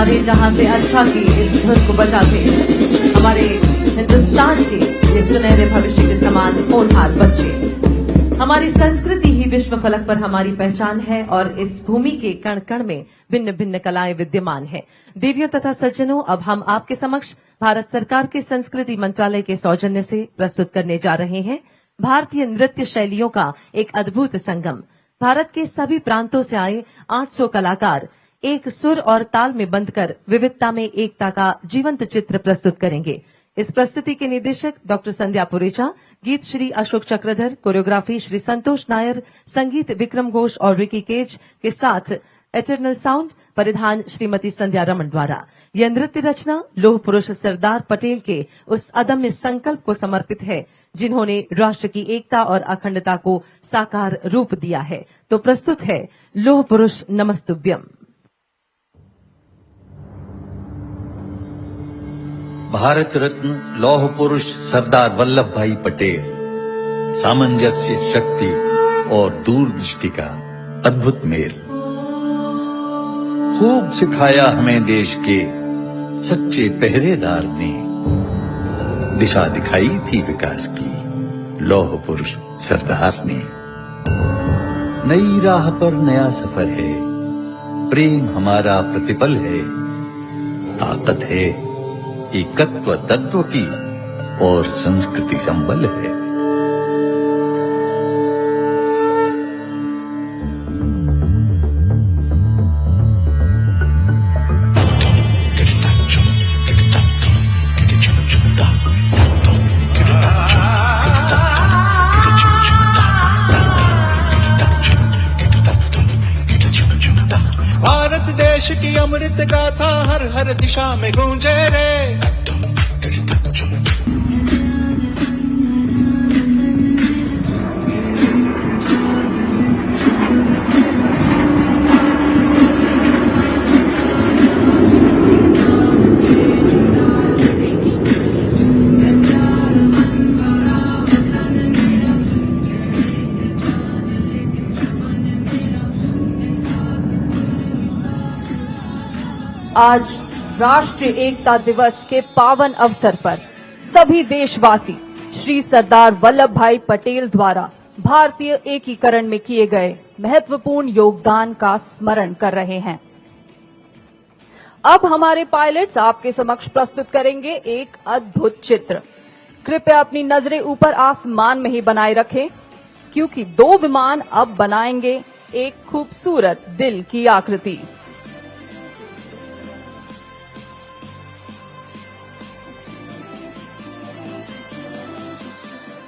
सारे जहां से अच्छा की इस धुन को बजाते हमारे हिंदुस्तान के ये सुनहरे भविष्य के समान होनहार बच्चे। हमारी संस्कृति ही विश्व फलक पर हमारी पहचान है और इस भूमि के कण कण में भिन्न भिन्न कलाएं विद्यमान हैं। देवियों तथा सज्जनों, अब हम आपके समक्ष भारत सरकार के संस्कृति मंत्रालय के सौजन्य से प्रस्तुत करने जा रहे हैं भारतीय नृत्य शैलियों का एक अद्भुत संगम। भारत के सभी प्रांतों से आए 800 कलाकार एक सुर और ताल में बंधकर विविधता में एकता का जीवंत चित्र प्रस्तुत करेंगे। इस प्रस्तुति के निदेशक डॉक्टर संध्या पुरेचा, गीत श्री अशोक चक्रधर, कोरियोग्राफी श्री संतोष नायर, संगीत विक्रम घोष और रिकी केज के साथ एटर्नल साउंड परिधान श्रीमती संध्या रमन द्वारा। यह नृत्य रचना लौह पुरुष सरदार पटेल के उस अदम्य संकल्प को समर्पित है जिन्होंने राष्ट्र की एकता और अखंडता को साकार रूप दिया है। तो प्रस्तुत है लौह पुरुष नमस्तुभ्यम। भारत रत्न लौह पुरुष सरदार वल्लभ भाई पटेल सामंजस्य, शक्ति और दूरदृष्टि का अद्भुत मेल। खूब सिखाया हमें देश के सच्चे पहरेदार ने, दिशा दिखाई थी विकास की लौह पुरुष सरदार ने। नई राह पर नया सफर है, प्रेम हमारा प्रतिपल है, ताकत है एकत्व तत्व की और संस्कृति संबल है। भारत देश की अमृत गाथा हर हर दिशा में गूंजे रे। आज राष्ट्रीय एकता दिवस के पावन अवसर पर सभी देशवासी श्री सरदार वल्लभ भाई पटेल द्वारा भारतीय एकीकरण में किए गए महत्वपूर्ण योगदान का स्मरण कर रहे हैं। अब हमारे पायलट्स आपके समक्ष प्रस्तुत करेंगे एक अद्भुत चित्र। कृपया अपनी नजरें ऊपर आसमान में ही बनाए रखें, क्योंकि 2 विमान अब बनाएंगे एक खूबसूरत दिल की आकृति।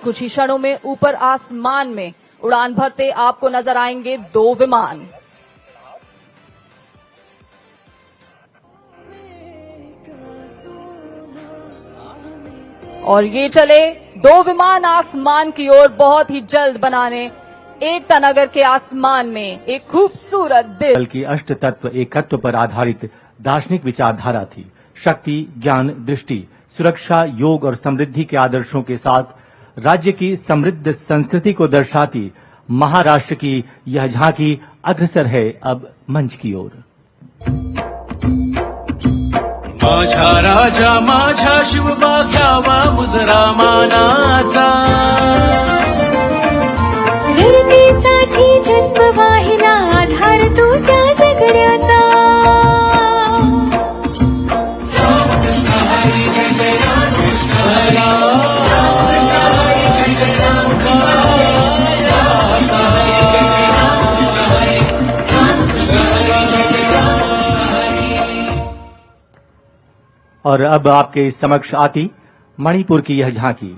कुछ ही क्षणों में ऊपर आसमान में उड़ान भरते आपको नजर आएंगे 2 विमान। और ये चले 2 विमान आसमान की ओर बहुत ही जल्द बनाने एकता नगर के आसमान में एक खूबसूरत दिल। बल्कि अष्ट तत्व एकत्व पर आधारित दार्शनिक विचारधारा थी। शक्ति, ज्ञान, दृष्टि, सुरक्षा, योग और समृद्धि के आदर्शों के साथ राज्य की समृद्ध संस्कृति को दर्शाती महाराष्ट्र की यह झांकी अग्रसर है अब मंच की ओर। माझा राजा माझा शिवबा घ्यावा मुजरा मानाचा, रणनीसाठी जन्म वाहिला आधार तो त्या जगण्याचा। रामकृष्ण हरी जय जय रामकृष्ण हरी, और अब आपके समक्ष आती मणिपुर की यह झांकी।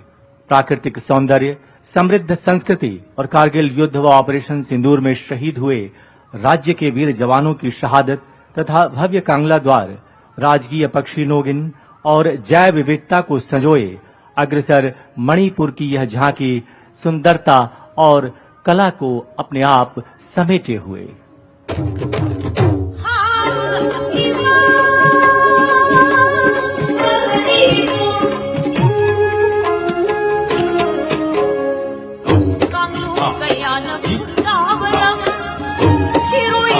प्राकृतिक सौंदर्य, समृद्ध संस्कृति और कारगिल युद्ध व ऑपरेशन सिंदूर में शहीद हुए राज्य के वीर जवानों की शहादत तथा भव्य कांगला द्वार, राजकीय पक्षी नोगिन और जैव विविधता को संजोए अग्रसर मणिपुर की यह झांकी सुंदरता और कला को अपने आप समेटे हुए। शिरोई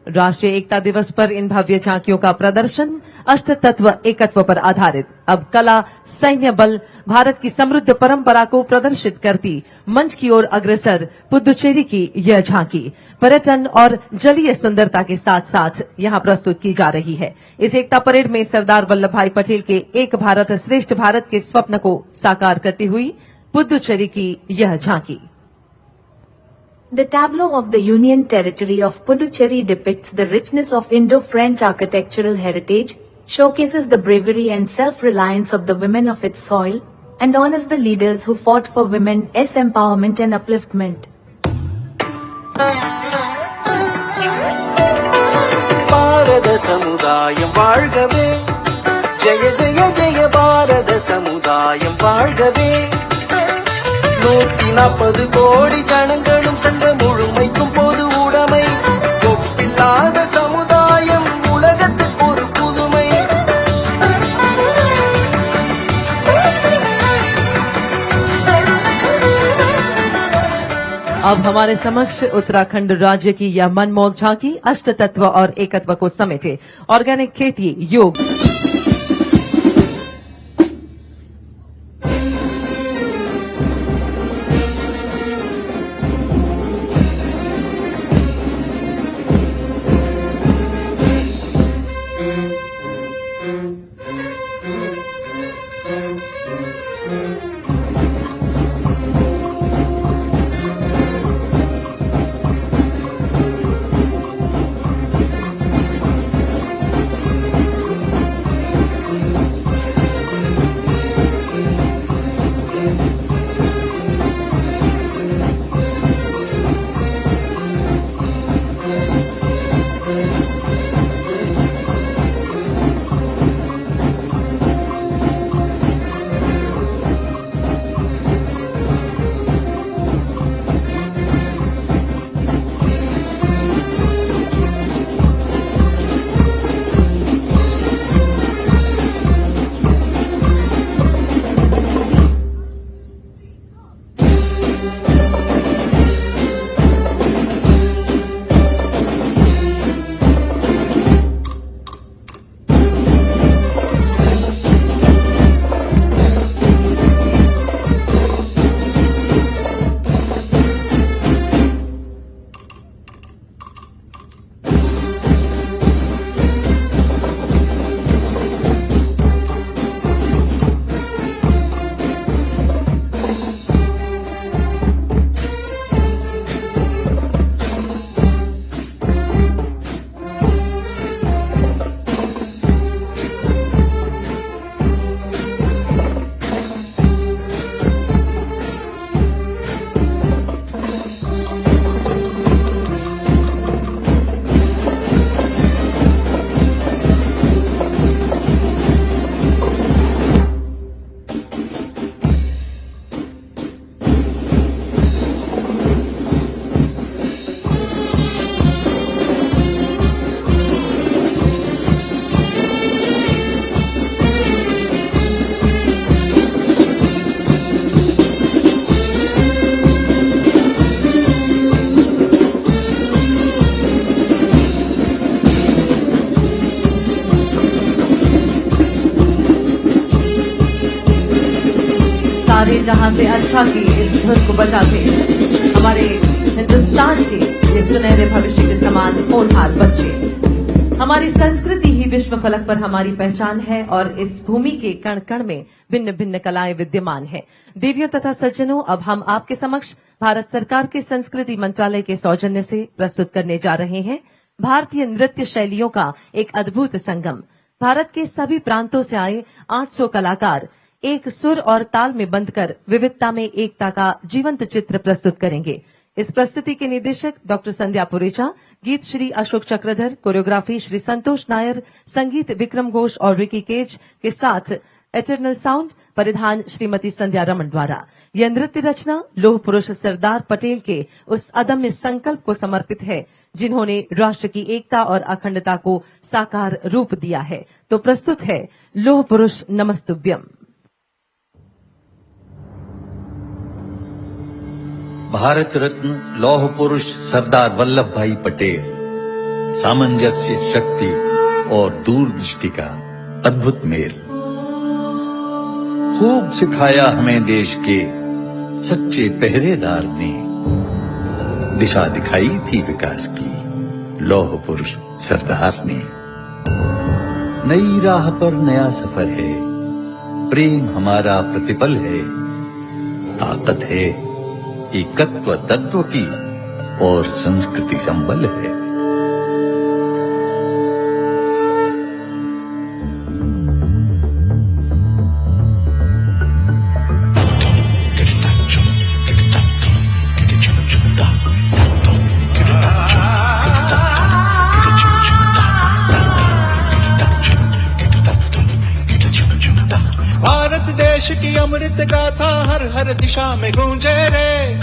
राष्ट्रीय एकता दिवस पर इन भव्य झांकियों का प्रदर्शन अष्ट तत्व एकत्व पर आधारित। अब कला, सैन्य बल, भारत की समृद्ध परंपरा को प्रदर्शित करती मंच की ओर अग्रसर पुदुचेरी की यह झांकी पर्यटन और जलीय सुंदरता के साथ साथ यहां प्रस्तुत की जा रही है। इस एकता परेड में सरदार वल्लभ भाई पटेल के एक भारत श्रेष्ठ भारत के स्वप्न को साकार करती हुई पुदुचेरी की यह झांकी। The tableau of the Union Territory of Puducherry depicts the richness of Indo-French architectural heritage, showcases the bravery and self-reliance of the women of its soil, and honors the leaders who fought for women's empowerment and upliftment. பாரத சமுதாயம் வாழ்கவே, ஜெய ஜெய ஜெய பாரத சமுதாயம் வாழ்கவே. 140 கோடி ஜனங்களும் சென்ற முழுமைக்கும் பொது உடைமை, ஒப்பில்லாத சமுதாயம் உலகத்துக்கு ஒரு புதுமை. अब हमारे समक्ष उत्तराखंड राज्य की यह मनमोहक झांकी अष्ट तत्व और एकत्व को समेटे। ऑर्गेनिक खेती, योग, सारे जहां से अच्छा की इस धुन को बजाते हमारे हिंदुस्तान के ये सुनहरे भविष्य के समान होनहार बच्चे। हमारी संस्कृति ही विश्व फलक पर हमारी पहचान है और इस भूमि के कण कण में भिन्न भिन्न कलाएं विद्यमान हैं। देवियों तथा सज्जनों, अब हम आपके समक्ष भारत सरकार के संस्कृति मंत्रालय के सौजन्य से प्रस्तुत करने जा रहे हैं भारतीय नृत्य शैलियों का एक अद्भुत संगम। भारत के सभी प्रांतों से आए 800 कलाकार एक सुर और ताल में बंधकर विविधता में एकता का जीवंत चित्र प्रस्तुत करेंगे। इस प्रस्तुति के निदेशक डॉक्टर संध्या पुरेचा, गीत श्री अशोक चक्रधर, कोरियोग्राफी श्री संतोष नायर, संगीत विक्रम घोष और रिकी केज के साथ एटर्नल साउंड परिधान श्रीमती संध्या रमन द्वारा। यह नृत्य रचना लौह पुरुष सरदार पटेल के उस अदम्य संकल्प को समर्पित है जिन्होंने राष्ट्र की एकता और अखंडता को साकार रूप दिया है। तो प्रस्तुत है लौह पुरुष नमस्तुभ्यम। भारत रत्न लौह पुरुष सरदार वल्लभ भाई पटेल सामंजस्य, शक्ति और दूरदृष्टि का अद्भुत मेल। खूब सिखाया हमें देश के सच्चे पहरेदार ने, दिशा दिखाई थी विकास की लौह पुरुष सरदार ने। नई राह पर नया सफर है, प्रेम हमारा प्रतिपल है, ताकत है एकत्व तत्व की और संस्कृति संबल है। भारत देश की अमृत गाथा हर हर दिशा में गूंजे रे।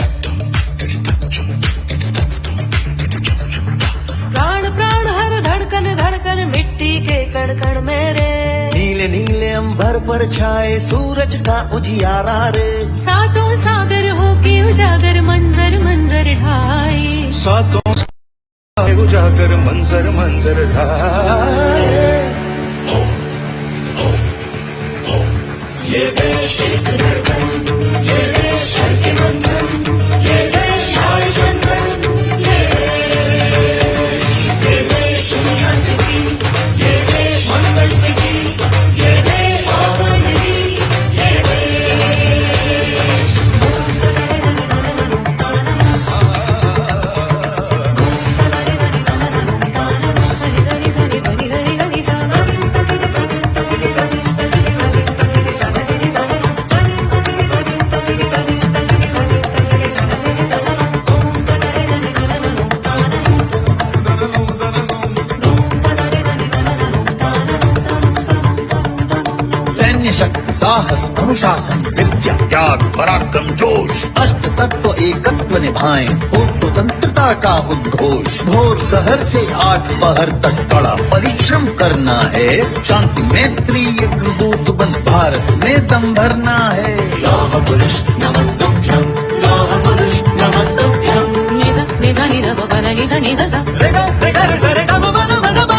प्राण प्राण हर धड़कन धड़कन मिट्टी के कण कण में रे। नीले नीले अंबर पर छाए सूरज का उजियारा रे। सातों सागर हो के उजागर मंजर मंजर ढाए। सातों सागर उजागर मंजर मंजर ढाए। ये देश एक धड़कन, ये देश हर के बंधन, ये देश आए चंदन, ये देश दुनिया से भी, ये देश मंगल पे जी, ये देश आवन भी, ये सैन्य शक्ति, साहस, अनुशासन, विद्या, त्याग, पराक्रम, जोश, अष्ट तत्व एकत्व निभाएं, हो स्वतंत्रता का उद्घोष। भोर सहर से 8 पहर तक कड़ा परिश्रम करना है, शांति मैत्री एक दूत बन भारत में दम भरना है। लौह पुरुष नमस्तुभ्यं, लौह पुरुष नमस्तुभ्यं। निजा निजा निधा बबला निजा निधा सा। रेगा रेगा रे रे गा मा मा मा मा।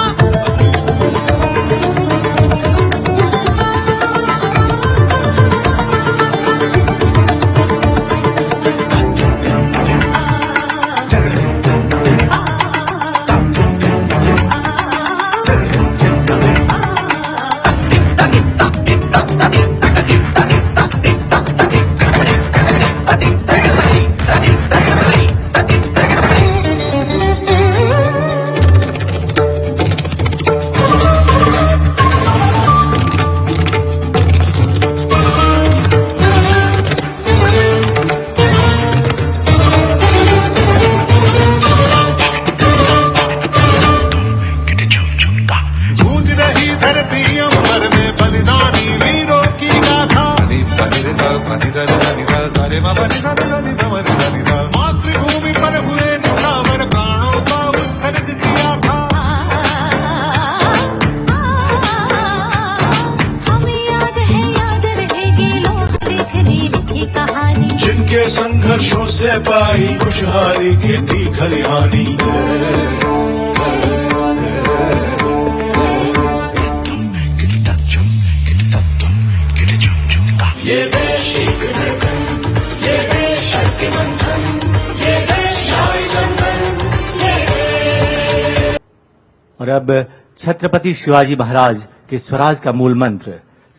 गूंज रही धरती अंबर में बलिदानी वीरों की गाथा। मातृभूमि पर हुए निछावर प्राणों का उत्सर्ग किया था। हमें याद है, याद रहेगी लोग लिखनी लिखी कहानी। जिनके संघर्षों से पाई खुशहाली खेती खलिहानी। ये देश एक धड़कन, ये देश हर के बंधन, ये देश आए चंदन, ये और अब छत्रपति शिवाजी महाराज के स्वराज का मूल मंत्र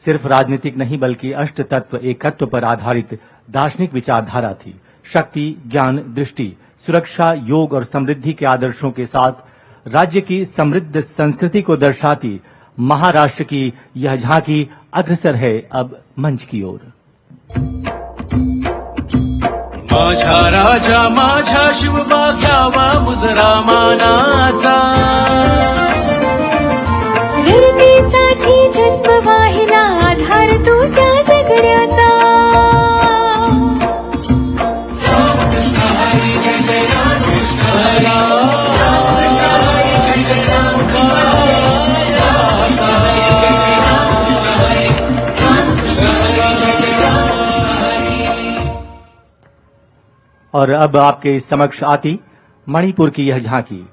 सिर्फ राजनीतिक नहीं बल्कि अष्ट तत्व एकत्व पर आधारित दार्शनिक विचारधारा थी। शक्ति, ज्ञान, दृष्टि, सुरक्षा, योग और समृद्धि के आदर्शों के साथ राज्य की समृद्ध संस्कृति को दर्शाती महाराष्ट्र की यह झांकी अग्रसर है अब मंच की ओर। माझा राजा माझा शिवबा घ्यावा मुजरा मानाचा। रणनीसाठी जन्म वाहिला आधार तो त्या जगण्याचा। और अब आपके समक्ष आती मणिपुर की यह झांकी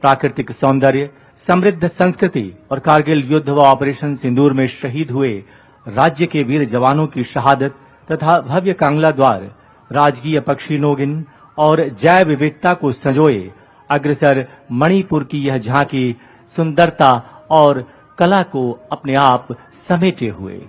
प्राकृतिक सौंदर्य, समृद्ध संस्कृति और कारगिल युद्ध व ऑपरेशन सिंदूर में शहीद हुए राज्य के वीर जवानों की शहादत तथा भव्य कांगला द्वार, राजकीय पक्षी नोगिन और जैव विविधता को संजोए अग्रसर मणिपुर की यह झांकी सुंदरता और कला को अपने आप समेटे हुए।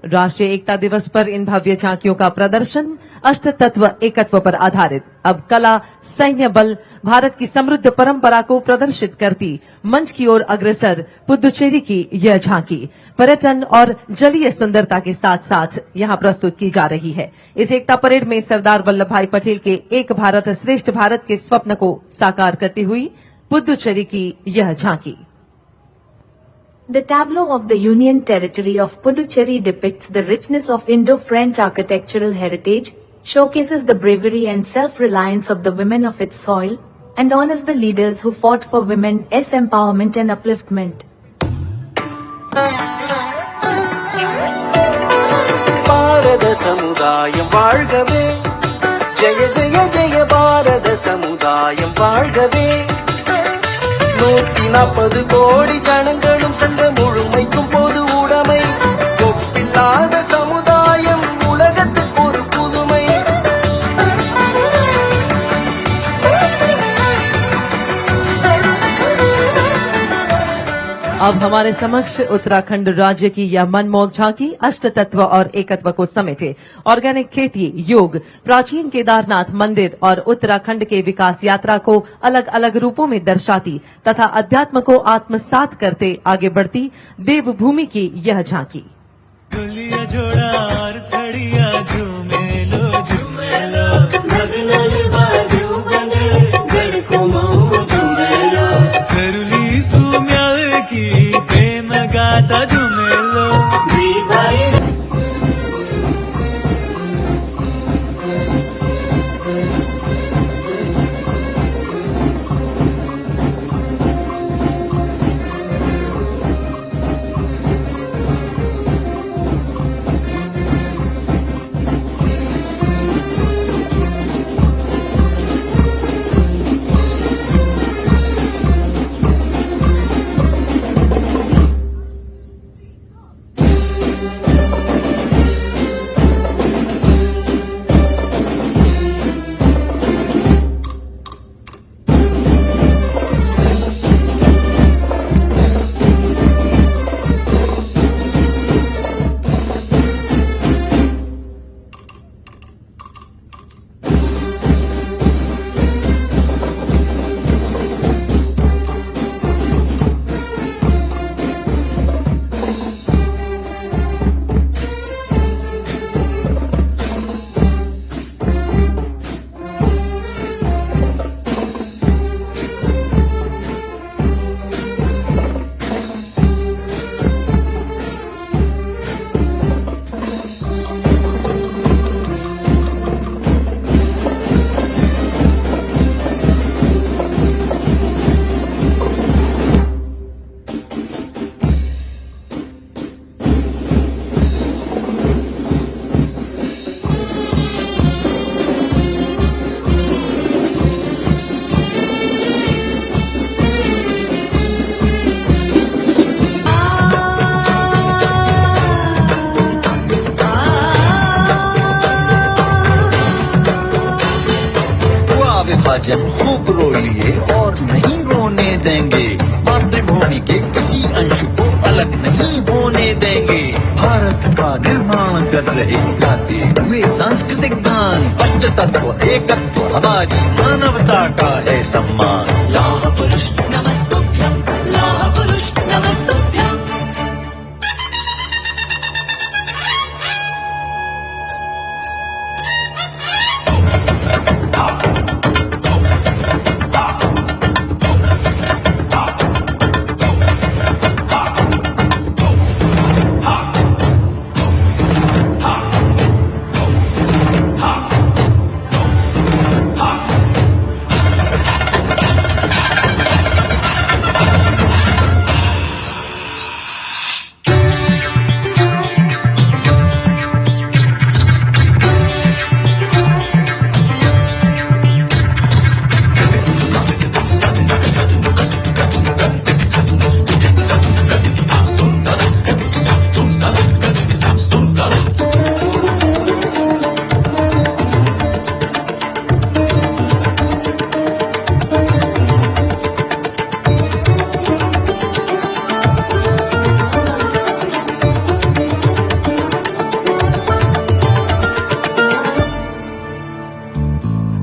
राष्ट्रीय एकता दिवस पर इन भव्य झांकियों का प्रदर्शन अष्ट तत्व एकत्व पर आधारित अब कला सैन्य बल भारत की समृद्ध परंपरा को प्रदर्शित करती मंच की ओर अग्रसर पुदुचेरी की यह झांकी पर्यटन और जलीय सुंदरता के साथ साथ यहां प्रस्तुत की जा रही है। इस एकता परेड में सरदार वल्लभ भाई पटेल के एक भारत श्रेष्ठ भारत के स्वप्न को साकार करती हुई पुदुचेरी की यह झांकी। The tableau of the Union Territory of Puducherry depicts the richness of Indo-French architectural heritage, showcases the bravery and self-reliance of the women of its soil, and honors the leaders who fought for women's empowerment and upliftment. பாரத சமுதாயம் வாழ்கவே, ஜெய ஜெய ஜெய பாரத சமுதாயம் வாழ்கவே. 140 கோடி ஜனங்களும் சென்ற முழுமைக்கும் பொது உடைமை, ஒப்பில்லாத சமுதாயம் உலகத்துக்கு ஒரு புதுமை. अब हमारे समक्ष उत्तराखंड राज्य की यह मनमोहक झांकी अष्ट तत्व और एकत्व को समेटे ऑर्गेनिक खेती, योग, प्राचीन केदारनाथ मंदिर और उत्तराखंड के विकास यात्रा को अलग अलग रूपों में दर्शाती तथा अध्यात्म को आत्मसात करते आगे बढ़ती देवभूमि की यह झांकी। विभाजन खूब रो लिए और नहीं रोने देंगे, मातृभूमि के किसी अंश को अलग नहीं होने देंगे। भारत का निर्माण कर रहे गाते हुए सांस्कृतिक गान, अष्ट तत्व एकत्व हमारी मानवता का है सम्मान। लौह पुरुष नमस्तुभ्यं, लौह पुरुष नमस्तुभ्यं।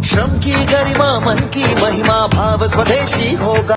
श्रम की गरिमा मन की महिमा भाव स्वदेशी होगा।